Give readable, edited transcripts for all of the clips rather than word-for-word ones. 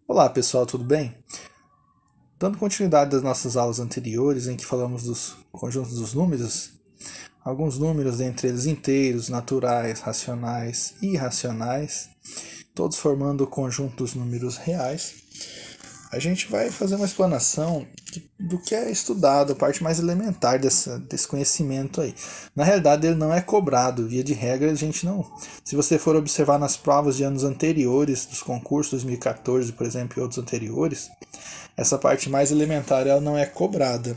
Olá pessoal, tudo bem? Dando continuidade das nossas aulas anteriores em que falamos dos conjuntos dos números, alguns números, dentre eles inteiros, naturais, racionais e irracionais, todos formando o conjunto dos números reais, a gente vai fazer uma explanação do que é estudado, a parte mais elementar desse conhecimento aí. Na realidade, ele não é cobrado, via de regra, a gente não. Se você for observar nas provas de anos anteriores, dos concursos 2014, por exemplo, e outros anteriores, essa parte mais elementar ela não é cobrada.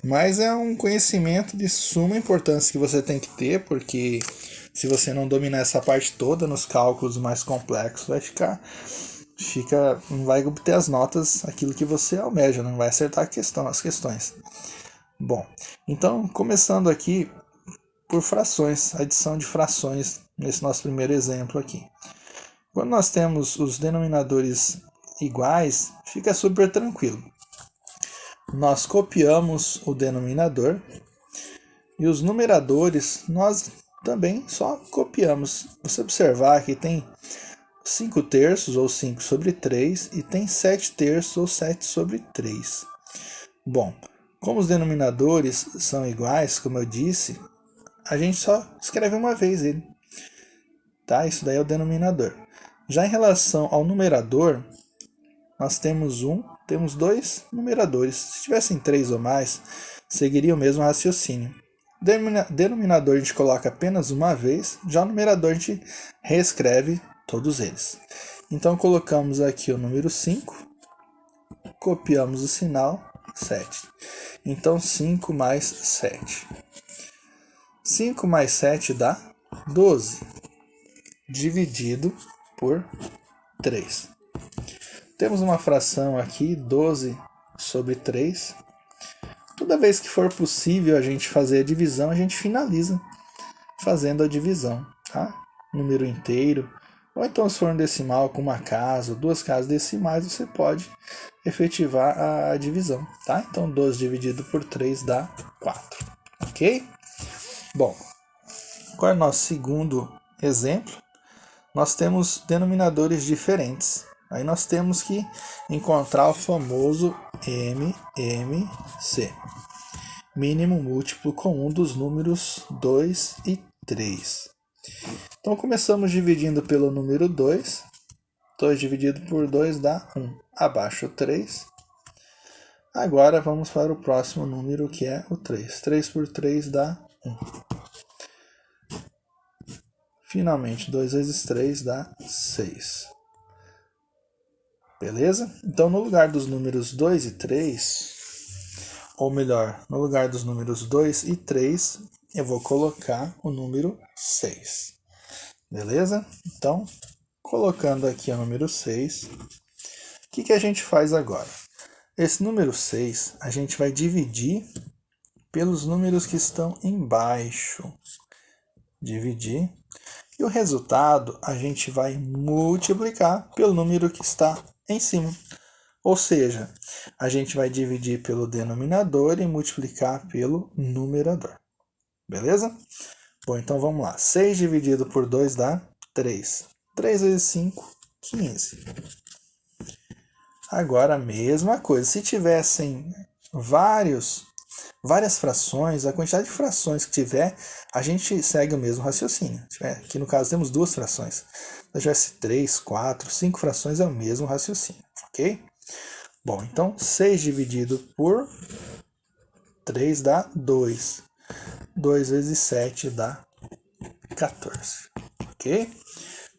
Mas é um conhecimento de suma importância que você tem que ter, porque se você não dominar essa parte toda nos cálculos mais complexos, não vai obter as notas, aquilo que você almeja, não vai acertar as questões. Bom, então começando aqui por frações, adição de frações nesse nosso primeiro exemplo aqui. Quando nós temos os denominadores iguais, fica super tranquilo. Nós copiamos o denominador e os numeradores nós também só copiamos. Você observar que tem 5 terços ou 5 sobre 3 e tem 7 terços ou 7 sobre 3. Bom, como os denominadores são iguais, como eu disse, a gente só escreve uma vez ele. Tá? Isso daí é o denominador. Já em relação ao numerador, nós temos dois numeradores. Se tivessem 3 ou mais, seguiria o mesmo raciocínio. Denominador a gente coloca apenas uma vez, já o numerador a gente reescreve todos eles. Então colocamos aqui o número 5, copiamos o sinal 7. Então 5 mais 7. 5 mais 7 dá 12, dividido por 3. Temos uma fração aqui, 12 sobre 3. Toda vez que for possível a gente fazer a divisão, a gente finaliza fazendo a divisão, tá? Número inteiro, ou então se for um decimal com uma casa, 2 casas decimais, você pode efetivar a divisão, tá? Então 12 dividido por 3 dá 4, ok? Bom, qual é o nosso segundo exemplo? Nós temos denominadores diferentes. Aí nós temos que encontrar o famoso MMC, mínimo múltiplo comum dos números 2 e 3. Então começamos dividindo pelo número 2. 2 dividido por 2 dá 1. Abaixo 3. Agora vamos para o próximo número, que é o 3. 3 por 3 dá 1. Finalmente, 2 vezes 3 dá 6. Beleza? Então, no lugar dos números 2 e 3, ou melhor, no lugar dos números 2 e 3, eu vou colocar o número 6. Beleza? Então, colocando aqui o número 6, o que a gente faz agora? Esse número 6, a gente vai dividir pelos números que estão embaixo. Dividir. E o resultado a gente vai multiplicar pelo número que está em cima. Ou seja, a gente vai dividir pelo denominador e multiplicar pelo numerador. Beleza? Bom, então vamos lá. 6 dividido por 2 dá 3. 3 vezes 5, 15. Agora a mesma coisa. Se tivessem várias frações, a quantidade de frações que tiver, a gente segue o mesmo raciocínio. Aqui no caso temos 2 frações. Se tivesse 3, 4, 5 frações, é o mesmo raciocínio, ok? Bom, então 6 dividido por 3 dá 2. 2 vezes 7 dá 14, ok?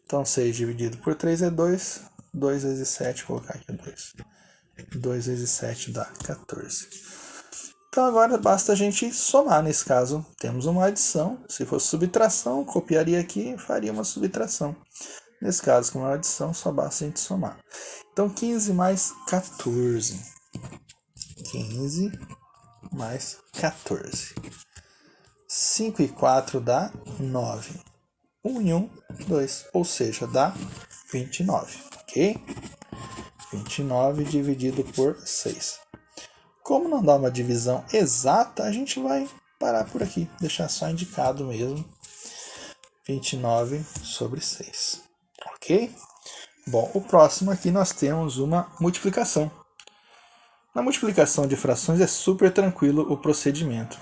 Então 6 dividido por 3 é 2. 2 vezes 7, vou colocar aqui 2. 2 vezes 7 dá 14. Então agora basta a gente somar. Nesse caso, temos uma adição. Se fosse subtração, copiaria aqui e faria uma subtração. Nesse caso, como é uma adição, só basta a gente somar. Então 15 mais 14. 15 mais 14. 5 e 4 dá 9. 1 e 1, 2. Ou seja, dá 29. Ok? 29 dividido por 6. Como não dá uma divisão exata, a gente vai parar por aqui, deixar só indicado mesmo. 29 sobre 6. Ok? Bom, o próximo aqui nós temos uma multiplicação. Na multiplicação de frações é super tranquilo o procedimento.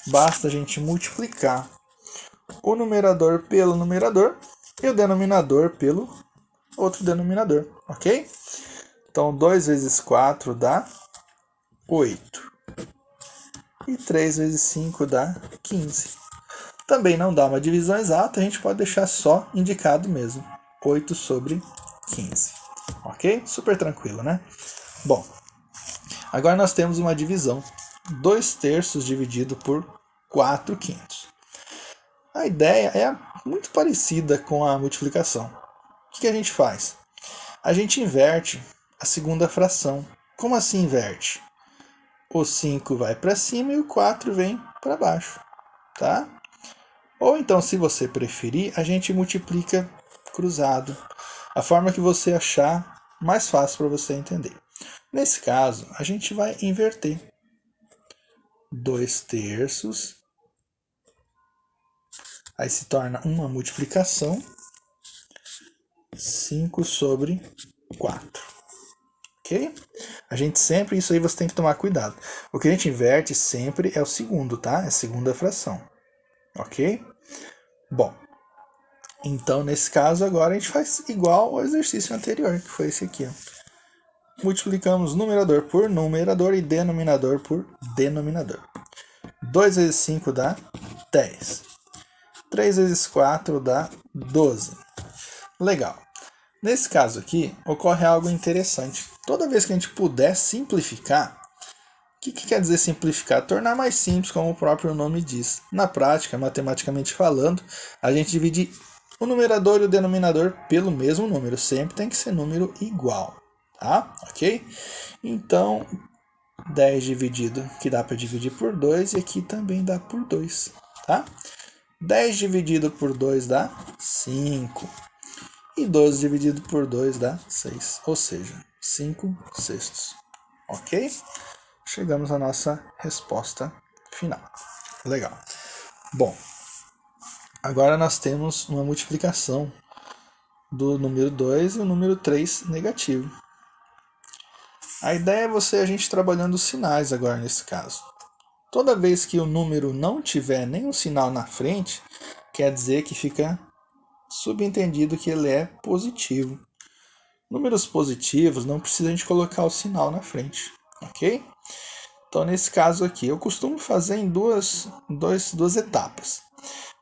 Basta a gente multiplicar o numerador pelo numerador e o denominador pelo outro denominador, ok? Então, 2 vezes 4 dá 8. E 3 vezes 5 dá 15. Também não dá uma divisão exata, a gente pode deixar só indicado mesmo. 8 sobre 15. Ok? Super tranquilo, né? Bom, agora nós temos uma divisão. 2 terços dividido por 4 quintos. A ideia é muito parecida com a multiplicação. O que a gente faz? A gente inverte a segunda fração. Como assim inverte? O 5 vai para cima e o 4 vem para baixo, tá? Ou então, se você preferir, a gente multiplica cruzado. A forma que você achar mais fácil para você entender. Nesse caso, a gente vai inverter. 2 terços. Aí se torna uma multiplicação. 5 sobre 4. Ok? A gente sempre, isso aí você tem que tomar cuidado. O que a gente inverte sempre é o segundo, tá? É a segunda fração. Ok? Bom, então nesse caso agora a gente faz igual ao exercício anterior, que foi esse aqui. Ó. Multiplicamos numerador por numerador e denominador por denominador. 2 vezes 5 dá 10. 3 vezes 4 dá 12. Legal. Nesse caso aqui, ocorre algo interessante. Toda vez que a gente puder simplificar, o que quer dizer simplificar? Tornar mais simples, como o próprio nome diz. Na prática, matematicamente falando, a gente divide o numerador e o denominador pelo mesmo número. Sempre tem que ser número igual, tá? Ok? Então, 10 dividido, que dá para dividir por 2, e aqui também dá por 2, tá? 10 dividido por 2 dá 5. E 12 dividido por 2 dá 6, ou seja, 5 sextos. Ok? Chegamos à nossa resposta final. Legal. Bom, agora nós temos uma multiplicação do número 2 e o número 3 negativo. A ideia é a gente trabalhando os sinais agora nesse caso. Toda vez que o número não tiver nenhum sinal na frente, quer dizer que fica subentendido que ele é positivo. Números positivos não precisa a gente colocar o sinal na frente, ok? Então, nesse caso aqui, eu costumo fazer em duas etapas.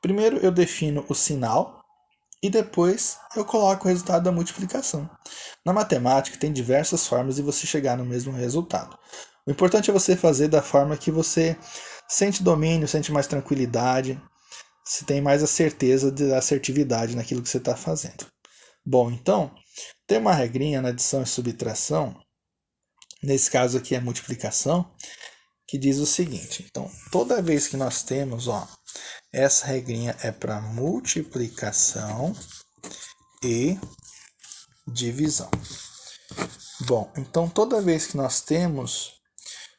Primeiro, eu defino o sinal e depois eu coloco o resultado da multiplicação. Na matemática, tem diversas formas de você chegar no mesmo resultado. O importante é você fazer da forma que você sente domínio, sente mais tranquilidade, se tem mais a certeza da assertividade naquilo que você está fazendo. Bom, então, tem uma regrinha na adição e subtração, nesse caso aqui é multiplicação, que diz o seguinte. Então, toda vez que nós temos, essa regrinha é para multiplicação e divisão. Bom, então toda vez que nós temos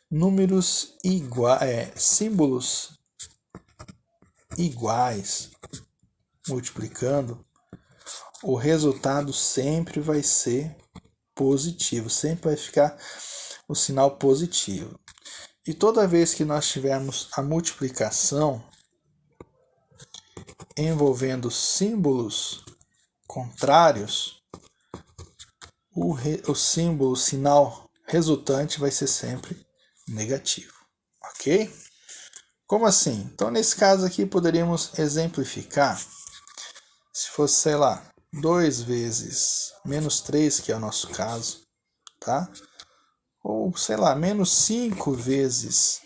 números símbolos iguais multiplicando, o resultado sempre vai ser positivo, sempre vai ficar o sinal positivo. E toda vez que nós tivermos a multiplicação envolvendo símbolos contrários, o símbolo, o sinal resultante vai ser sempre negativo, ok? Como assim? Então, nesse caso aqui, poderíamos exemplificar, se fosse, sei lá, 2 vezes menos 3, que é o nosso caso, tá? Ou, sei lá, menos 5 vezes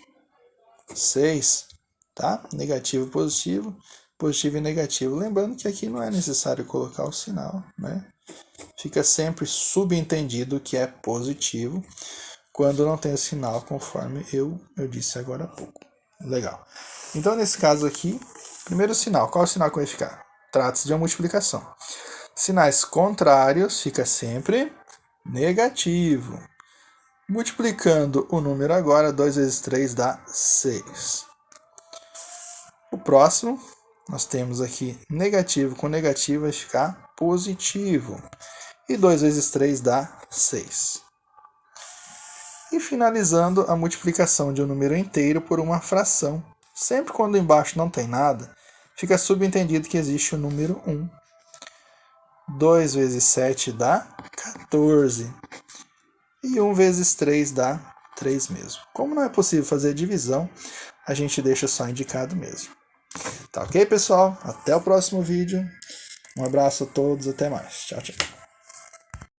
6, tá? Negativo e positivo, positivo e negativo. Lembrando que aqui não é necessário colocar o sinal, né? Fica sempre subentendido que é positivo quando não tem o sinal, conforme eu disse agora há pouco. Legal. Então, nesse caso aqui, primeiro sinal. Qual é o sinal que vai ficar? Trata-se de uma multiplicação. Sinais contrários fica sempre negativo. Multiplicando o número agora, 2 vezes 3 dá 6. O próximo, nós temos aqui negativo com negativo vai ficar positivo. E 2 vezes 3 dá 6. E finalizando a multiplicação de um número inteiro por uma fração. Sempre quando embaixo não tem nada, fica subentendido que existe o número 1. 2 vezes 7 dá 14. E 1 vezes 3 dá 3 mesmo. Como não é possível fazer divisão, a gente deixa só indicado mesmo. Tá ok, pessoal? Até o próximo vídeo. Um abraço a todos, até mais. Tchau, tchau.